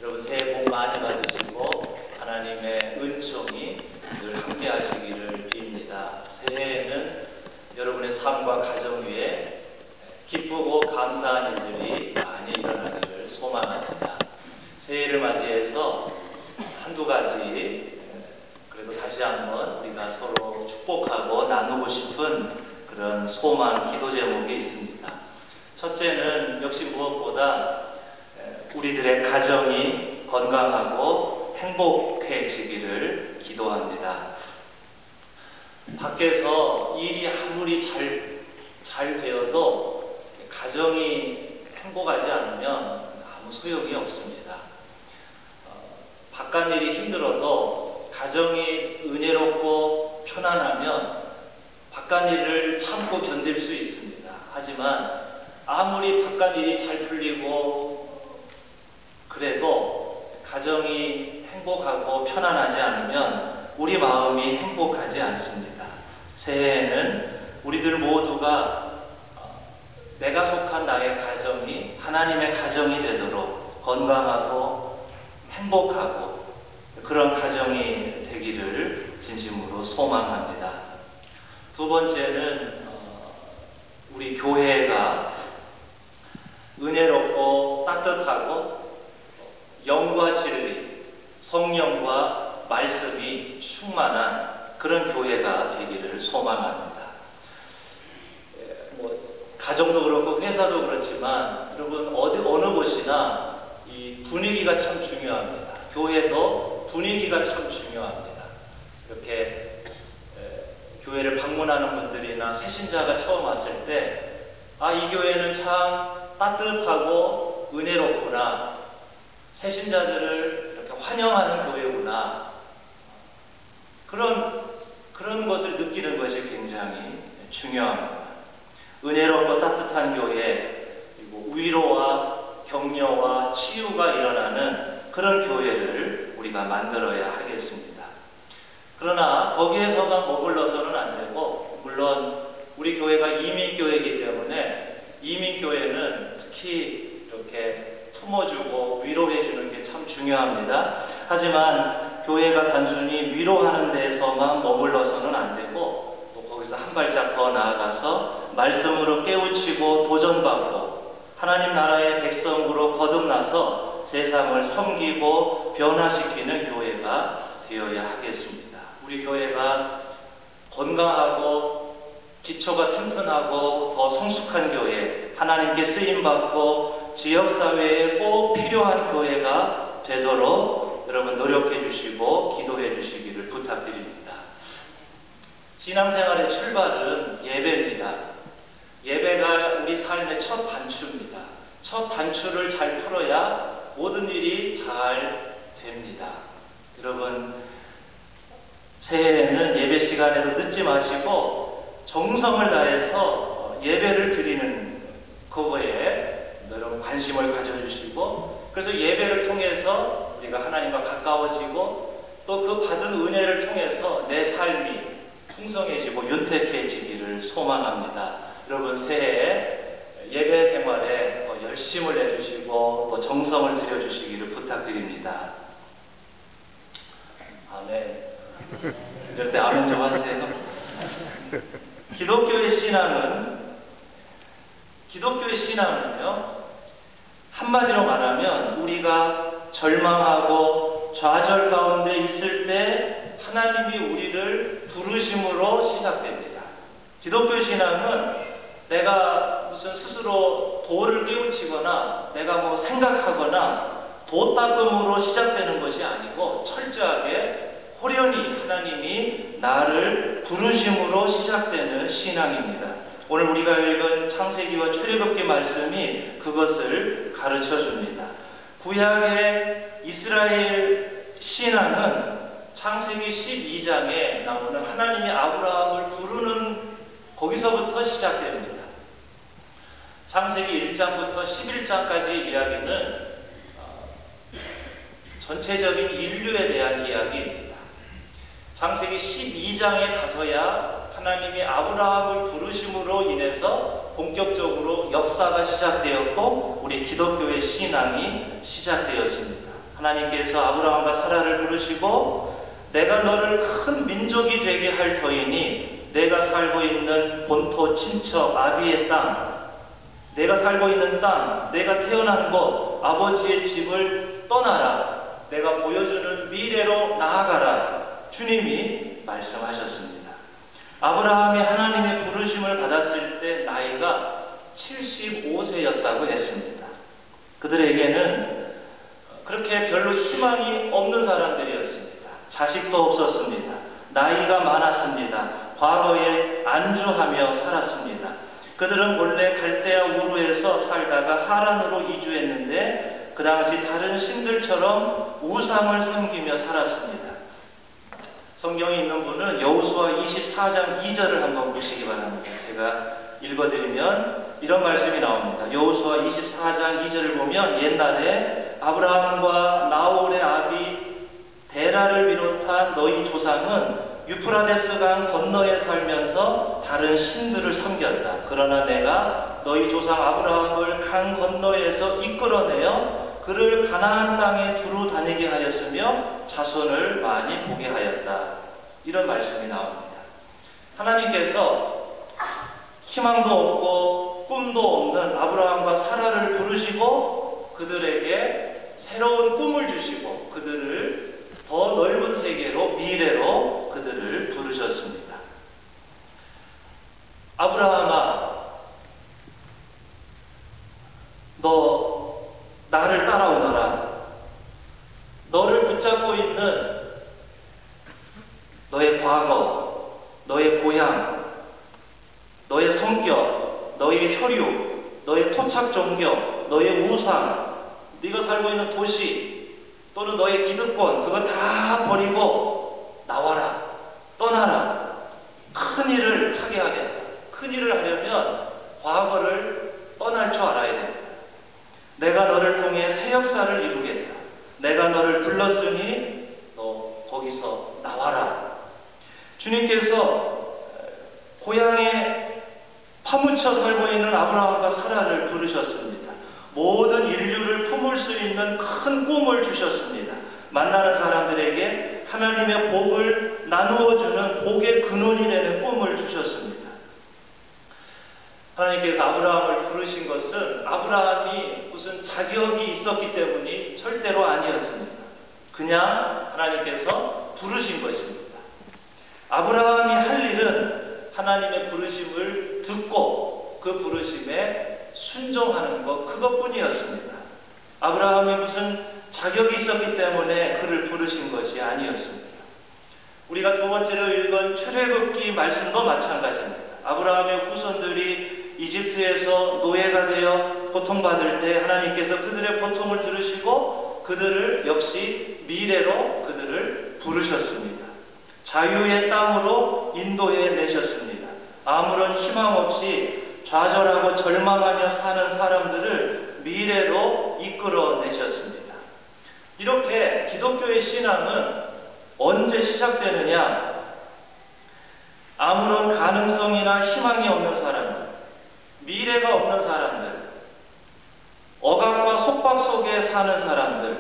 여러분 새해 복 많이 받으시고 하나님의 은총이 늘 함께 하시기를 빕니다. 새해에는 여러분의 삶과 가정 위에 기쁘고 감사한 일들이 많이 일어나기를 소망합니다. 새해를 맞이해서 한두 가지 그래도 다시 한번 우리가 서로 축복하고 나누고 싶은 그런 소망, 기도 제목이 있습니다. 첫째는 역시 무엇보다 우리들의 가정이 건강하고 행복해지기를 기도합니다. 밖에서 일이 아무리 잘 되어도 가정이 행복하지 않으면 아무 소용이 없습니다. 바깥 일이 힘들어도 가정이 은혜롭고 편안하면 바깥 일을 참고 견딜 수 있습니다. 하지만 아무리 바깥 일이 잘 풀리고 그래도 가정이 행복하고 편안하지 않으면 우리 마음이 행복하지 않습니다. 새해에는 우리들 모두가 내가 속한 나의 가정이 하나님의 가정이 되도록 건강하고 행복하고 그런 가정이 되기를 진심으로 소망합니다. 두 번째는 우리 교회가 은혜롭고 따뜻하고 영과 진리, 성령과 말씀이 충만한 그런 교회가 되기를 소망합니다. 가정도 그렇고 회사도 그렇지만 여러분 어느 곳이나 이 분위기가 참 중요합니다. 교회도 분위기가 참 중요합니다. 이렇게 교회를 방문하는 분들이나 새신자가 처음 왔을 때 이 교회는 참 따뜻하고 은혜롭구나. 새신자들을 이렇게 환영하는 교회구나. 그런 것을 느끼는 것이 굉장히 중요합니다. 은혜롭고 따뜻한 교회, 그리고 위로와 격려와 치유가 일어나는 그런 교회를 우리가 만들어야 하겠습니다. 그러나 거기에서만 머물러서는 안 되고, 물론 우리 교회가 이민교회이기 때문에 이민교회는 특히 이렇게 품어주고 위로해주는 게 참 중요합니다. 하지만 교회가 단순히 위로하는 데에서만 머물러서는 안 되고 또 거기서 한 발짝 더 나아가서 말씀으로 깨우치고 도전받고 하나님 나라의 백성으로 거듭나서 세상을 섬기고 변화시키는 교회가 되어야 하겠습니다. 우리 교회가 건강하고 기초가 튼튼하고 더 성숙한 교회, 하나님께 쓰임받고 지역사회에 꼭 필요한 교회가 되도록 여러분 노력해 주시고 기도해 주시기를 부탁드립니다. 신앙생활의 출발은 예배입니다. 예배가 우리 삶의 첫 단추입니다. 첫 단추를 잘 풀어야 모든 일이 잘 됩니다. 여러분 새해에는 예배 시간에도 늦지 마시고 정성을 다해서 예배를 드리는 그거에 여러분 관심을 가져주시고 그래서 예배를 통해서 우리가 하나님과 가까워지고 또 그 받은 은혜를 통해서 내 삶이 풍성해지고 윤택해지기를 소망합니다. 여러분 새해에 예배 생활에 더 열심을 내주시고 또 정성을 들여주시기를 부탁드립니다. 아멘. 이럴 때 아멘 좀 하세요. 기독교의 신앙은요, 한마디로 말하면 우리가 절망하고 좌절 가운데 있을 때 하나님이 우리를 부르심으로 시작됩니다. 기독교 신앙은 내가 무슨 스스로 도를 깨우치거나 내가 생각하거나 도 닦음으로 시작되는 것이 아니고 철저하게 호련히 하나님이 나를 부르심으로 시작되는 신앙입니다. 오늘 우리가 읽은 창세기와 출애굽기 말씀이 그것을 가르쳐 줍니다. 구약의 이스라엘 신앙은 창세기 12장에 나오는 하나님이 아브라함을 부르는 거기서부터 시작됩니다. 창세기 1장부터 11장까지의 이야기는 전체적인 인류에 대한 이야기입니다. 창세기 12장에 가서야 하나님이 아브라함을 부르심으로 인해서 본격적으로 역사가 시작되었고 우리 기독교의 신앙이 시작되었습니다. 하나님께서 아브라함과 사라를 부르시고 내가 너를 큰 민족이 되게 할 터이니 내가 살고 있는 본토 친척 아비의 땅, 내가 살고 있는 땅, 내가 태어난 곳, 아버지의 집을 떠나라. 내가 보여주는 미래로 나아가라. 주님이 말씀하셨습니다. 아브라함이 하나님의 부르심을 받았을 때 나이가 75세였다고 했습니다. 그들에게는 그렇게 별로 희망이 없는 사람들이었습니다. 자식도 없었습니다. 나이가 많았습니다. 과거에 안주하며 살았습니다. 그들은 본래 갈대아 우르에서 살다가 하란으로 이주했는데 그 당시 다른 신들처럼 우상을 섬기며 살았습니다. 성경에 있는 분은 여호수아 24장 2절을 한번 보시기 바랍니다. 제가 읽어드리면 이런 말씀이 나옵니다. 여호수아 24장 2절을 보면 옛날에 아브라함과 나홀의 아비 데라를 비롯한 너희 조상은 유프라데스 강 건너에 살면서 다른 신들을 섬겼다. 그러나 내가 너희 조상 아브라함을 강 건너에서 이끌어내어 그를 가나안 땅에 두루 다니게 하였으며 자손을 많이 보게 하였다. 이런 말씀이 나옵니다. 하나님께서 희망도 없고 꿈도 없는 아브라함과 사라를 부르시고 그들에게 새로운 꿈을 주시고 그들을 더 넓은 세계로 미래로 그들을 부르셨습니다. 아브라함아, 너 나를 따라오너라. 너를 붙잡고 있는 너의 과거, 너의 고향, 너의 성격, 너의 혈육, 너의 토착 종교, 너의 우상, 네가 살고 있는 도시 또는 너의 기득권, 그거 다 버리고 나와라, 떠나라. 큰 일을 하게 하겠다. 큰 일을 하려면 과거를 떠날 줄 알아야 된다. 내가 너를 통해 새 역사를 이루겠다. 내가 너를 불렀으니 너 거기서 나와라. 주님께서 고향에 파묻혀 살고 있는 아브라함과 사라를 부르셨습니다. 모든 인류를 품을 수 있는 큰 꿈을 주셨습니다. 만나는 사람들에게 하나님의 복을 나누어주는 복의 근원이 되는 꿈을 주셨습니다. 하나님께서 아브라함을 부르신 것은 아브라함이 무슨 자격이 있었기 때문이 절대로 아니었습니다. 그냥 하나님께서 부르신 것입니다. 아브라함이 할 일은 하나님의 부르심을 듣고 그 부르심에 순종하는 것, 그것뿐이었습니다. 아브라함이 무슨 자격이 있었기 때문에 그를 부르신 것이 아니었습니다. 우리가 두 번째로 읽은 출애굽기 말씀도 마찬가지입니다. 아브라함의 후손들이 이집트에서 노예가 되어 고통받을 때 하나님께서 그들의 고통을 들으시고 그들을 역시 미래로 그들을 부르셨습니다. 자유의 땅으로 인도해 내셨습니다. 아무런 희망 없이 좌절하고 절망하며 사는 사람들을 미래로 이끌어 내셨습니다. 이렇게 기독교의 신앙은 언제 시작되느냐? 아무런 가능성이나 희망이 없는 사람들, 미래가 없는 사람들, 억압과 속박 속에 사는 사람들,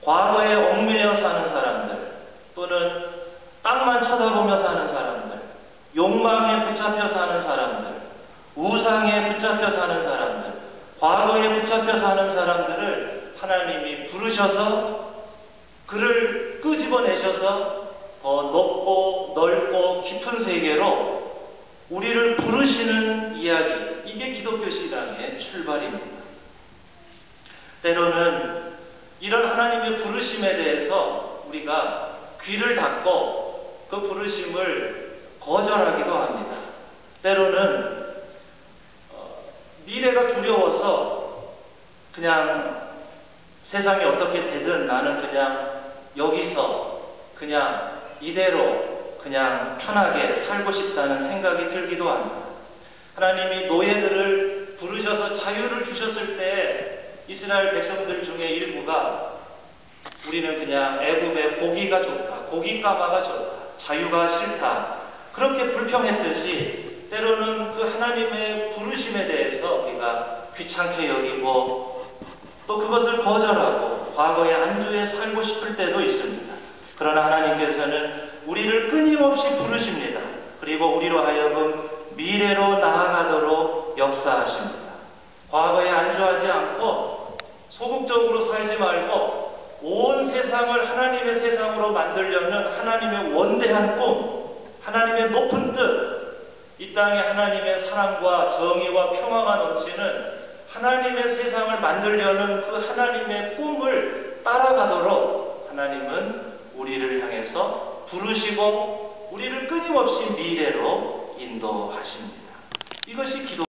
과거에 얽매여 사는 사람들, 또는 땅만 쳐다보며 사는 사람들, 욕망에 붙잡혀 사는 사람들, 우상에 붙잡혀 사는 사람들, 과거에 붙잡혀 사는 사람들을 하나님이 부르셔서 그를 끄집어내셔서 더 높고 넓고 깊은 세계로 우리를 부르시는 이야기, 이게 기독교 신앙의 출발입니다. 때로는 이런 하나님의 부르심에 대해서 우리가 귀를 닫고 그 부르심을 거절하기도 합니다. 때로는 미래가 두려워서 그냥 세상이 어떻게 되든 나는 그냥 여기서 그냥 이대로 그냥 편하게 살고 싶다는 생각이 들기도 합니다. 하나님이 노예들을 부르셔서 자유를 주셨을 때 이스라엘 백성들 중에 일부가 우리는 그냥 애굽의 고기가 좋다, 고깃가마가 좋다, 자유가 싫다, 그렇게 불평했듯이 때로는 그 하나님의 부르심에 대해서 우리가 귀찮게 여기고 또 그것을 거절하고 과거의 안주에 살고 싶을 때도 있습니다. 그러나 하나님께서는 우리를 끊임없이 부르십니다. 그리고 우리로 하여금 미래로 나아가도록 역사하십니다. 과거에 안주하지 않고 소극적으로 살지 말고 온 세상을 하나님의 세상으로 만들려는 하나님의 원대한 꿈, 하나님의 높은 뜻, 이 땅에 하나님의 사랑과 정의와 평화가 넘치는 하나님의 세상을 만들려는 그 하나님의 꿈을 따라가도록 하나님은 우리를 향해서 부르시고 우리를 끊임없이 미래로 인도하십니다. 이것이 기도